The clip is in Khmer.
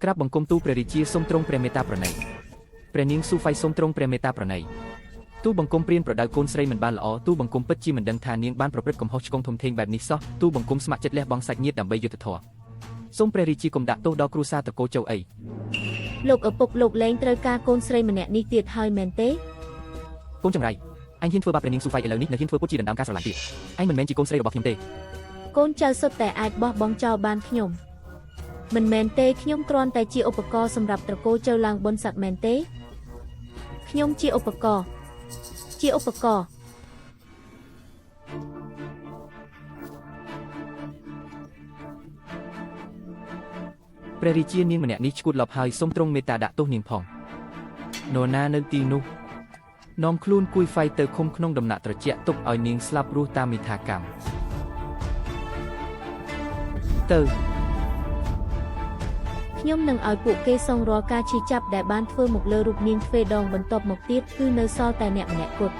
ក្រាបបង្គំទូព្រះរាជាសូមទ្រង់ព្រះមេត្តាប្រណីព្រះនាងស៊ូហ្វៃសូមទ្រង់ព្រះមេត្តាប្រណីទូបង្គំព្រានប្រដៅកូនស្រីមិនបានល្អទូបង្គំពិតជាមិនដឹងថានាងបានប្រព្រឹត្តកំហុសឆ្គងធំធេងបែបនេះសោះទូបង្គំស្ម័គ្រចិត្តលះបង់សាច់ញាតិដើម្បីយុត្តិធម៌សូមព្រះរាជាកុំដាក់ទោសដល់គ្រួសារតកូចៅអីលោកឪពុកលោកលែងត្រូវការកូនស្រីម្នាក់នេះទៀតហើយមែនទេកូនចង្រៃអញហ៊ានធ្វើបាបព្រះនាងស៊ូហ្វៃឥឡូវនេះនៅហ៊ានធ្វើពុតជាដណ្ដើមការស្រឡាញ់ទៀតអញមិនមែនជាកូនស្រីរបស់ខ្ញុំទេកូនចៅសុទ្ធតែអាចបោះបង់ចោលបានខ្ញុំមិនមែនទេខ្ញុំគ្រាន់តែជាឧបករណ៍សម្រាប់ត្រកូលចៅឡើងបុណ្យស័ក្តិមែនទេខ្ញុំជាឧបករណ៍ព្រះរាជានាងម្នាក់នេះឈួតលប់ហើយសូមទ្រង់មេត្តាដាក់ទោសនាងផងនរណានៅទីនោះនាំខ្លួនគួយហ្វៃទៅឃុំក្នុងដំណាក់ត្រជាក់ទុកឲ្យនាងស្លាប់រស់តាមមិថាកម្មទៅខ្ញុំនឹងឲ្យពួកគេសងរាល់ការឈឺចាប់ដែលបានធ្វើមកលើរូបនាងទ្វេដងបន្ទាប់មកទៀតគឺនៅសល់តែអ្នកម្នាក់គត់